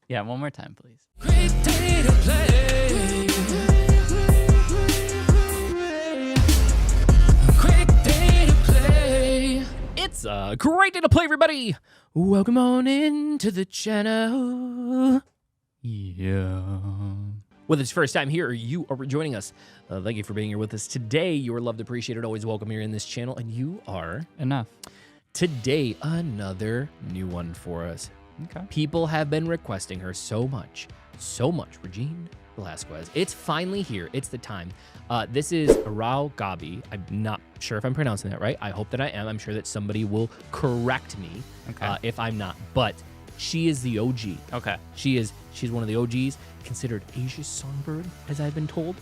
Yeah, one more time, please. Great day to play. Great day to play. It's a great day to play, everybody. Welcome on into the channel. Yeah. Whether it's your first time here or you are joining us, thank you for being here with us today. You are loved, appreciated, always welcome here in this channel, and you are Enough. today another new one for us. Okay. People have been requesting her so much, Regine Velasquez. It's finally here. It's the time. This is Araw Gabi. I'm not sure if I'm pronouncing that right. I hope that I am. I'm sure that somebody will correct me if I'm not. But she is the OG. Okay. She's one of the OGs, considered Asia's songbird, as I've been told.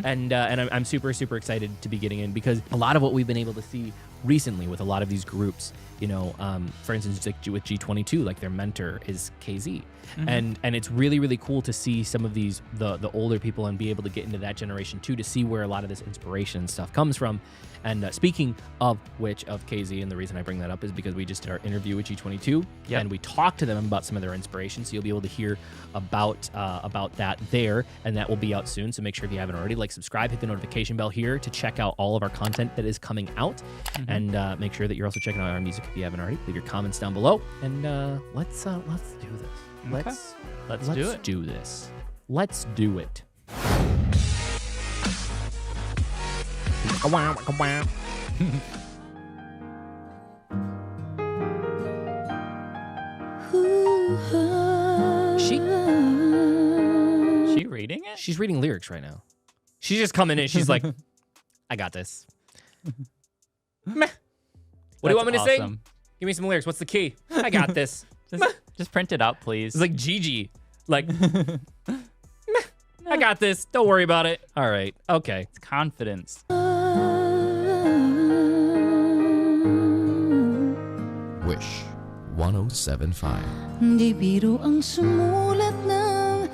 And I'm super, super excited to be getting in because a lot of what we've been able to see recently with a lot of these groups, you know, for instance, like with G22, like their mentor is KZ. And it's really, really cool to see some of these, the older people and be able to get into that generation too, to see where a lot of this inspiration and stuff comes from. And speaking of which, of KZ, and the reason I bring that up is because we just did our interview with G22 and we talked to them about some of their inspiration. So you'll be able to hear about that there, and that will be out soon. So make sure if you haven't already, like, subscribe, hit the notification bell here to check out all of our content that is coming out. And make sure that you're also checking out our music if you haven't already. Leave your comments down below, and let's do this. Let's do this. Let's do it. She reading it? She's reading lyrics right now. She's just coming in. She's like, I got this. Meh. What do you want me to sing? Give me some lyrics. What's the key? I got this. Just print it out, please. It's like Gigi. Like, meh. I got this. Don't worry about it. All right. Okay. It's confidence. Wish 107.5. Di biro ang sumulat ng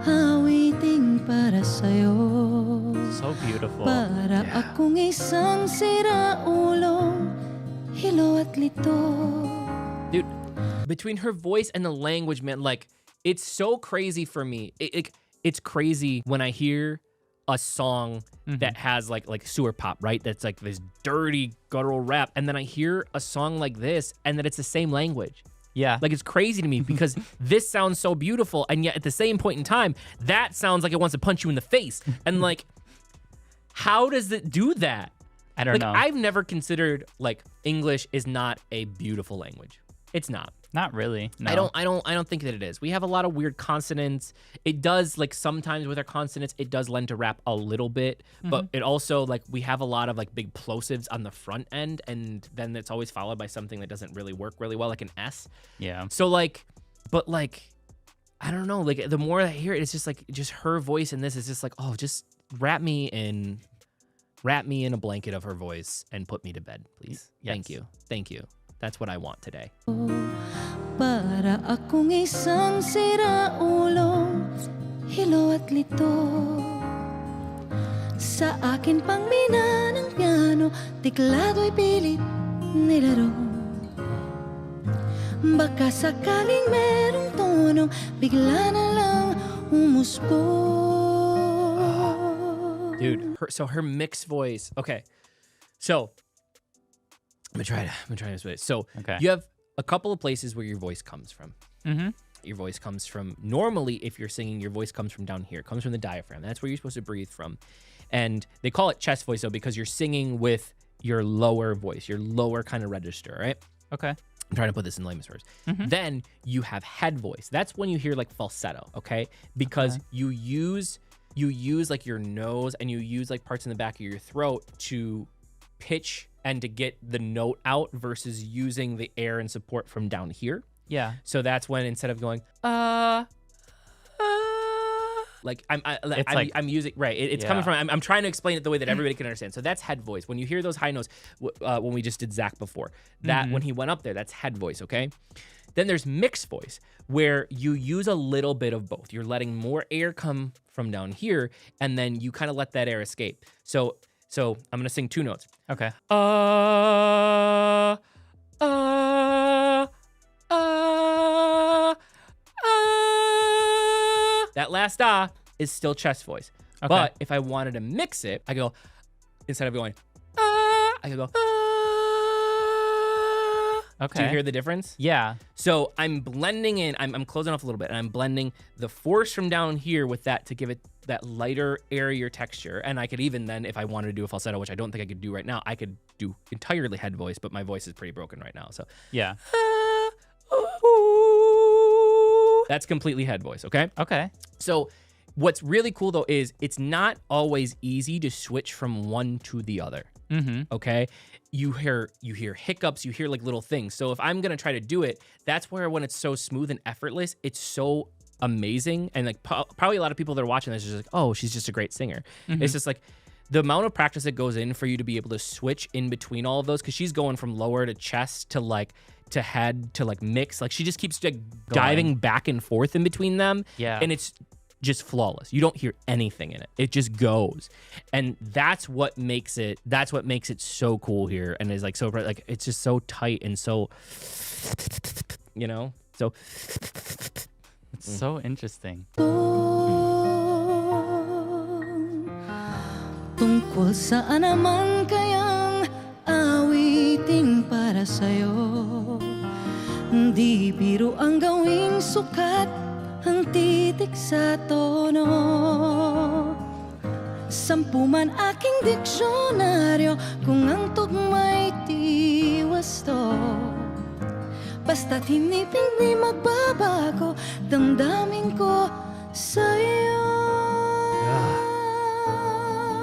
awiting para sa'yo. So beautiful. Para akong isang siraulong hilo at lito. Dude, between her voice and the language, man, like, it's so crazy for me. It's crazy when I hear a song that has like sewer pop, right? That's like this dirty guttural rap. And then I hear a song like this and that it's the same language. Yeah. Like, it's crazy to me because this sounds so beautiful. And yet at the same point in time, that sounds like it wants to punch you in the face. And like, how does it do that? I don't know. I've never considered like English is not a beautiful language. It's not. Not really. No. I don't think that it is. We have a lot of weird consonants. It does, like, sometimes with our consonants, it does lend to rap a little bit, but it also, like, we have a lot of like big plosives on the front end, and then it's always followed by something that doesn't really work really well, like an S. Yeah. So like, but like, I don't know, like, the more I hear it, it's just like, just her voice in this is just like, oh, just wrap me in a blanket of her voice and put me to bed, please. Yes. Thank you. That's what I want today. Para akong isang siraulong hilo at lito. Sa akin pang mina ng piano, tiklado'y pilit nilaro. Baka sakaling merong tono, bigla na lang umuspo. Dude, her mixed voice. Okay, so I'm gonna try this way. So you have a couple of places where your voice comes from. Your voice comes from, normally if you're singing, your voice comes from down here. It comes from the diaphragm. That's where you're supposed to breathe from. And they call it chest voice though, because you're singing with your lower voice, your lower kind of register, right? Okay. I'm trying to put this in layman's terms. Then you have head voice. That's when you hear like falsetto, okay? Because you use like your nose and you use like parts in the back of your throat to pitch and to get the note out versus using the air and support from down here. Yeah. So that's when, instead of going like I'm using right. It's coming from. I'm trying to explain it the way that everybody can understand. So that's head voice. When you hear those high notes, when we just did Zach before, that when he went up there, that's head voice. Okay. Then there's mixed voice, where you use a little bit of both. You're letting more air come from down here, and then you kind of let that air escape. So I'm gonna sing two notes. Okay. that last ah is still chest voice. Okay. But if I wanted to mix it, I go, instead of going, ah, I could go, ah. Okay. Do you hear the difference? Yeah. So I'm blending in, I'm closing off a little bit, and I'm blending the force from down here with that to give it that lighter, airier texture. And I could even then, if I wanted to do a falsetto, which I don't think I could do right now, I could do entirely head voice, but my voice is pretty broken right now. So Yeah. that's completely head voice, okay? Okay. So what's really cool though is it's not always easy to switch from one to the other. Okay, you hear hiccups, you hear like little things. So if I'm gonna try to do it, that's where when it's so smooth and effortless, it's so amazing. And like probably a lot of people that are watching this is just like, oh, she's just a great singer. It's just like the amount of practice that goes in for you to be able to switch in between all of those, because she's going from lower to chest to like to head to like mix. Like she just keeps like diving back and forth in between them. Yeah. And it's just flawless. You don't hear anything in it. It just goes. And that's what makes it so cool here. And is like so like it's just so tight and so, you know? So It's so interesting. Tungkol saan naman kayang awiting para sa'yo? Di biro ang gawing sukat ang titik sa tono. Sampu man aking diksyonaryo kung ang tugma'y tiwasto. Basta't hindi magbabago damdamin ko sa'yo.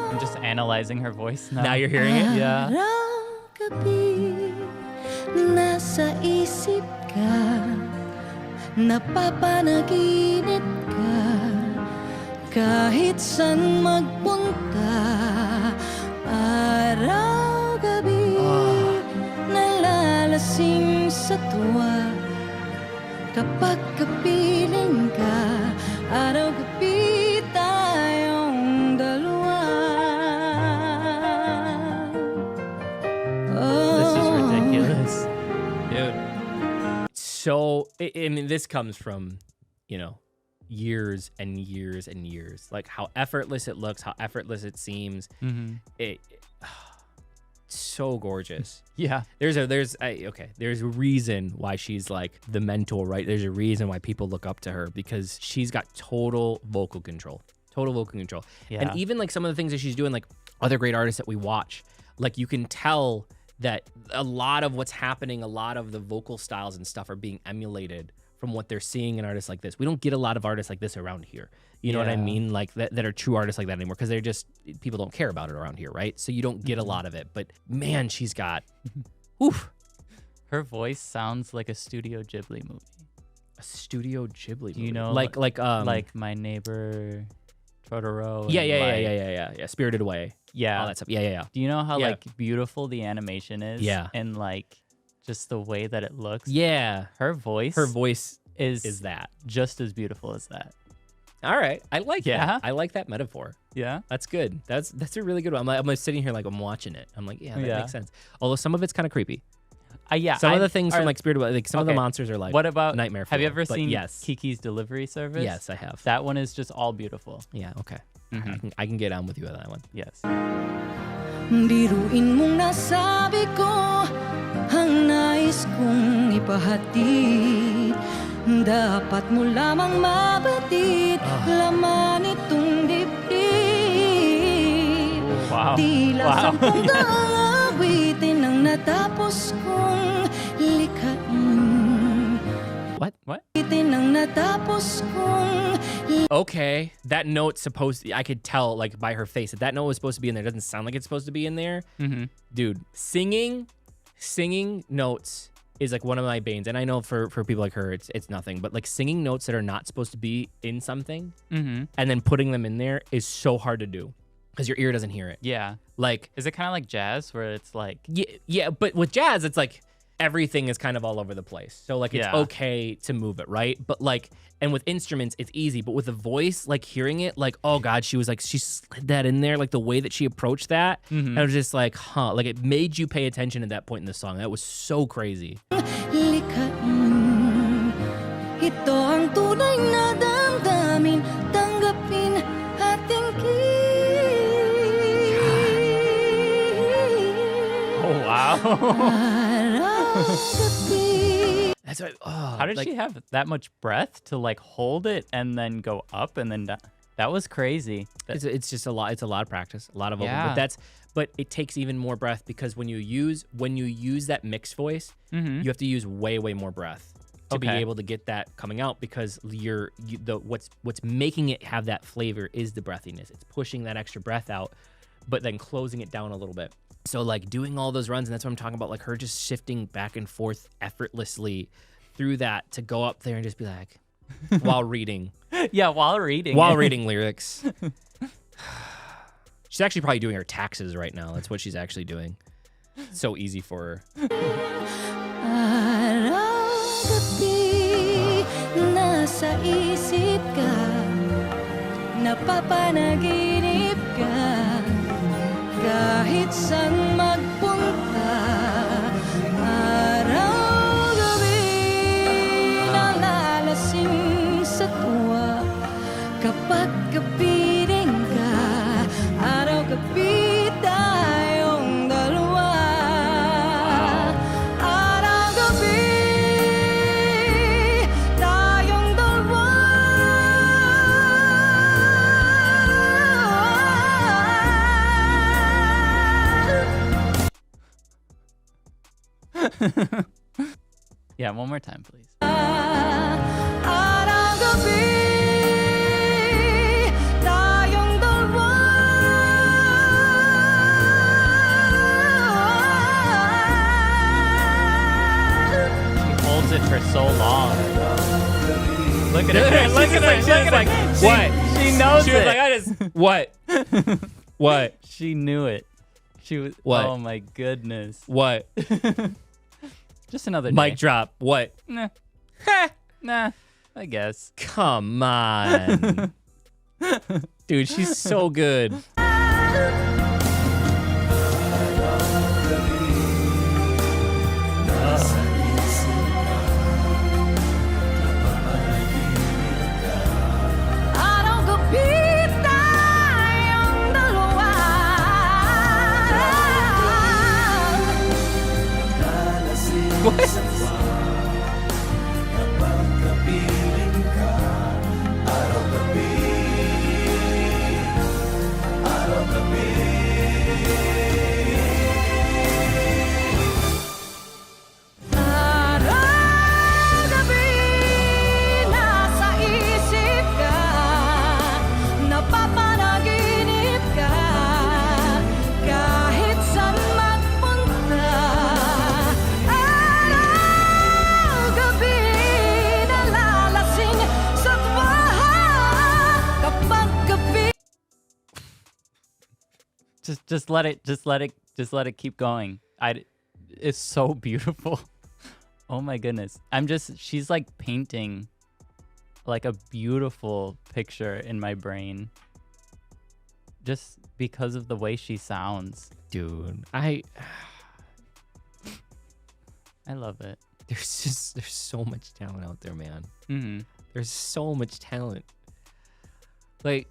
I'm just analyzing her voice now. now you're hearing it? Yeah. Araw gabi, nasa isip ka, napapanaginip ka, kahit saan magpunta. Araw gabi, nalalasing sa tuwa, kapag kapiling ka. Araw gabi tayong dalawa. This is ridiculous. Dude. So, I mean, this comes from, you know, years and years and years. Like how effortless it looks, how effortless it seems. It's so gorgeous. Yeah. There's a reason why she's like the mentor, right? There's a reason why people look up to her, because she's got total vocal control. Yeah. And even like some of the things that she's doing, like other great artists that we watch, like you can tell that a lot of what's happening, a lot of the vocal styles and stuff are being emulated from what they're seeing in artists like this. We don't get a lot of artists like this around here. You know what I mean? Like that are true artists like that anymore, because they're just, people don't care about it around here, right? So you don't get a lot of it. But man, she's got, oof. Her voice sounds like a Studio Ghibli movie. A Studio Ghibli movie. You know, like My Neighbor Totoro. Yeah. Spirited Away. Yeah. All that stuff. Yeah. Do you know how Yeah. like beautiful the animation is? Yeah. And like just the way that it looks. Yeah. Her voice is that. just as beautiful as that. All right. I like Yeah? that. I like that metaphor. Yeah. That's good. That's a really good one. I'm sitting here like I'm watching it. I'm like, yeah, that Yeah. makes sense. Although some of it's kind of creepy. Yeah. Some of the things from like Spirited Away, like some of the Okay. monsters are like What about nightmare. Have you fuel, ever but seen Yes. Kiki's Delivery Service? Yes, I have. That one is just all beautiful. Yeah. Okay. Mhm. I can get on with you on that one. Yes. Biruin mong nasabi ko ang nais kong ipahatid. Dapat mo lamang mabatid laman itong dibdib. Wow. Tila Wow. sampung daang awitin ang natapos kong likhain. What? Awitin ang natapos kong Okay, that note's supposed to, I could tell like by her face that note was supposed to be in there. It doesn't sound like it's supposed to be in there. Mm-hmm. Dude, singing notes is like one of my banes. And I know for people like her, it's nothing, but like singing notes that are not supposed to be in something Mm-hmm. and then putting them in there is so hard to do because your ear doesn't hear it. Yeah. Like, Is it kind of like jazz where it's like yeah, but with jazz, it's like everything is kind of all over the place. So like it's Yeah. okay to move it, right? But like, and with instruments, it's easy. But with the voice, like hearing it, like, oh God, she slid that in there, like the way that she approached that. Mhm. I was just like, huh, like it made you pay attention at that point in the song. That was so crazy. likhain. Ito ang tunay na damdamin. Oh, wow. Araw gabi. That's what. How did she have that much breath to like hold it and then go up and then down? That was crazy. It's just a lot. It's a lot of practice, a lot of vocal. Yeah. But it takes even more breath because when you use that mixed voice, you have to use way more breath to be Okay. able to get that coming out because what's making it have that flavor is the breathiness. It's pushing that extra breath out, but then closing it down a little bit. So like doing all those runs, and that's what I'm talking about. Like her just shifting back and forth effortlessly through that to go up there and just be like, while reading. Yeah, while reading. While reading lyrics. She's actually probably doing her taxes right now. That's what she's actually doing. It's so easy for her. Araw gabi, nasa isip ka, napapanaginip ka, kahit saan magpunta. Araw gabi, nalalasing sa tuwa, kapag kapiling ka, araw gabi tayong dalawa. Araw gabi tayong dalawa. Yeah, one more time, please. Araw gabi tayong dalawa. She holds it for so long. Look at her. Look at her. She was like, what? She knows She it. was like, what? What? She knew it. She was. What? Oh my goodness. What? Just another day. Mic drop. What? Nah. Nah. I guess. Come on. Dude, she's so good. Araw gabi tayong dalawa. Araw gabi, nasa isip ka, napapanaginip ka, kahit saan magpunta. Araw gabi, nalalasing sa tuwa, kapag gabi. Just let it keep going. It's so beautiful. Oh my goodness. She's like painting like a beautiful picture in my brain. Just because of the way she sounds. Dude, I love it. there's so much talent out there, man. Mm-hmm. There's so much talent. Like,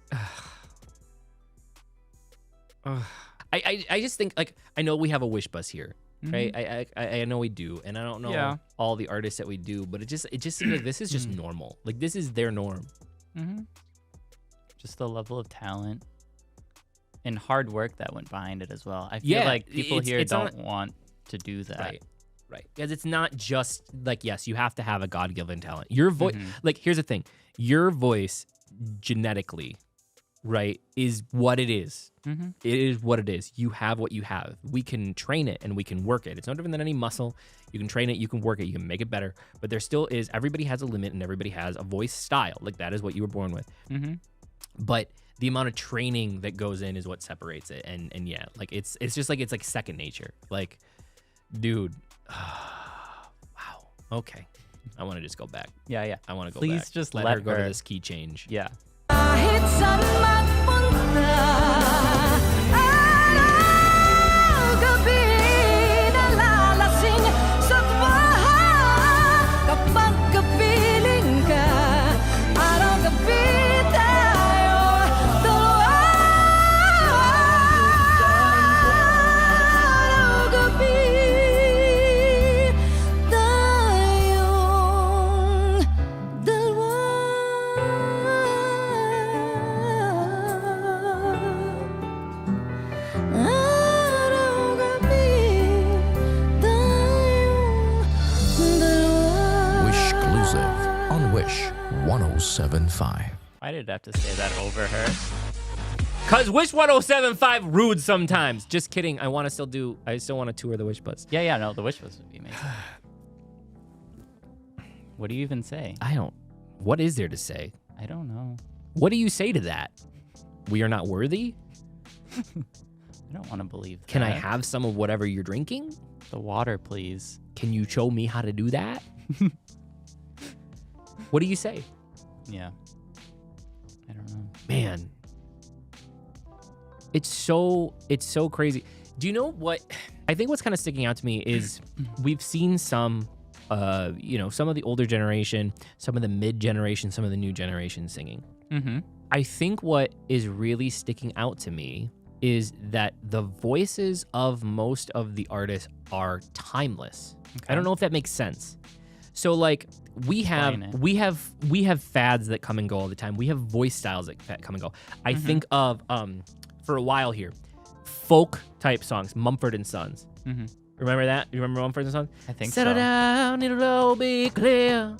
I just think, like, I know we have a wish bus here, right? I know we do, and I don't know all the artists that we do, but it just seems like this is just normal. Like, this is their norm. Mm-hmm. Just the level of talent and hard work that went behind it as well. I feel like people here don't want to do that. Right. Because it's not just like, yes, you have to have a God-given talent. Your voice, like, here's the thing. Your voice genetically, right, is what it is. Mm-hmm. It is what it is. You have what you have. We can train it and we can work it. It's no different than any muscle. You can train it, you can work it, you can make it better. But there still is, everybody has a limit and everybody has a voice style. Like, that is what you were born with. Mm-hmm. But the amount of training that goes in is what separates it. And yeah, like, it's just like, it's like second nature. Like, dude, wow. Okay. I want to just go back. Yeah. I want to go Please back. just let let her go to her. this key change. Yeah. Kahit saan magpunta, araw gabi, nalalasing sa tuwa, kapag kapiling ka, araw gabi tayo dalawa. Araw gabi Wish 1075. Why did I have to say that over her? Cause Wish 1075 rude sometimes. Just kidding. I still want to tour the Wish Bus. Yeah, no, the Wish Bus would be amazing. What do you even say? What is there to say? I don't know. What do you say to that? We are not worthy? I don't want to believe that. Can I have some of whatever you're drinking? the water, please? Can you show me how to do that? What do you say? Yeah. I don't know. Man. It's so crazy. Do you know what? I think what's kind of sticking out to me is we've seen some, some of the older generation, some of the mid generation, some of the new generation singing. Mm-hmm. I think what is really sticking out to me is that the voices of most of the artists are timeless. Okay. I don't know if that makes sense. So like we have fads that come and go all the time. We have voice styles that come and go. I think of for a while here, folk type songs, Mumford and Sons. Mm-hmm. Remember that? You remember Mumford and Sons? I think Settle so. down, it'll all be clear.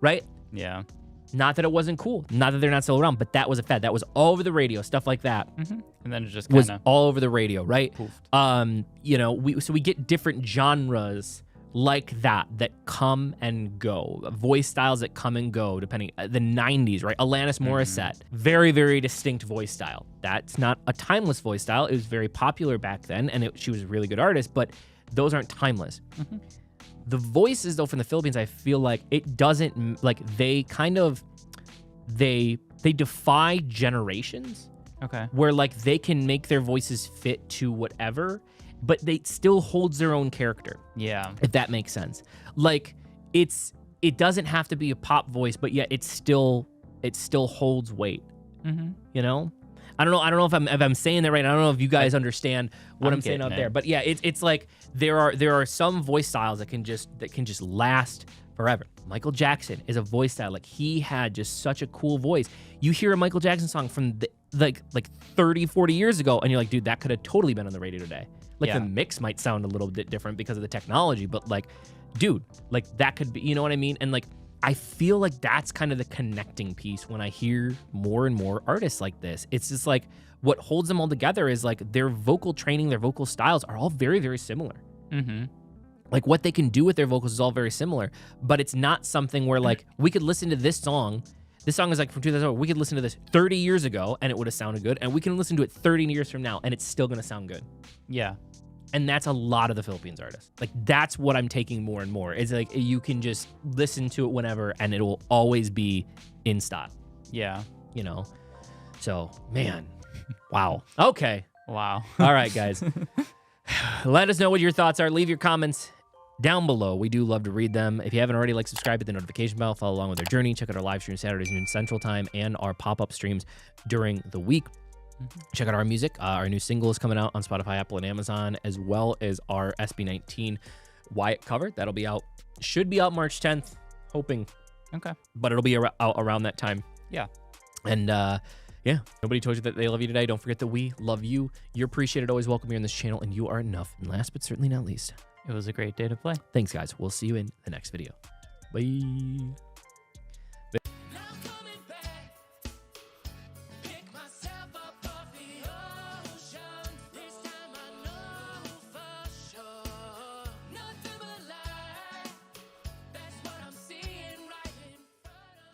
Right? Yeah. Not that it wasn't cool. Not that they're not still around, but that was a fad. That was all over the radio, stuff like that. Mm-hmm. And then it just Was kind of all over the radio, right? poofed. We get different genres like that come and go. Voice styles that come and go, depending. The 90s, right? Alanis Morissette, very, very distinct voice style. That's not a timeless voice style. It was very popular back then, and she was a really good artist, but those aren't timeless. Mm-hmm. The voices, though, from the Philippines, I feel like it doesn't, like, they kind of, they defy generations. Okay. Where, like, they can make their voices fit to whatever, but they still holds their own character. Yeah. If that makes sense. Like, it doesn't have to be a pop voice, but yet it still holds weight. Mm-hmm. You know? I don't know if I'm saying that right. I don't know if you guys understand what I'm saying out there. But yeah, it's like there are some voice styles that can just last forever. Michael Jackson is a voice style. Like, he had just such a cool voice. You hear a Michael Jackson song from like 30, 40 years ago, and you're like, dude, that could have totally been on the radio today. Like, the mix might sound a little bit different because of the technology, but like, dude, like, that could be, you know what I mean? And like, I feel like that's kind of the connecting piece when I hear more and more artists like this. It's just like what holds them all together is like their vocal training, their vocal styles are all very, very similar. Mm-hmm. Like, what they can do with their vocals is all very similar, but it's not something where like we could listen to this song. This song is like from 2000. We could listen to this 30 years ago and it would have sounded good, and we can listen to it 30 years from now and it's still gonna sound good. Yeah. And that's a lot of the Philippines artists. Like, that's what I'm taking more and more. It's like you can just listen to it whenever and it will always be in style. Yeah. You know? So, man. Wow. Okay. Wow. All right, guys. Let us know what your thoughts are. Leave your comments down below. We do love to read them. If you haven't already, subscribe, hit the notification bell, follow along with our journey. Check out our live stream Saturdays noon Central Time and our pop-up streams during the week. Check out our music. Our new single is coming out on Spotify, Apple, and Amazon, as well as our SB19 Wyatt cover. That'll be out. Should be out March 10th, hoping. Okay. But it'll be out around that time. Yeah. And nobody told you that they love you today. Don't forget that we love you. You're appreciated, always welcome here on this channel, and you are enough. And last but certainly not least, It was a great day to play. thanks, guys. We'll see you in the next video. Bye.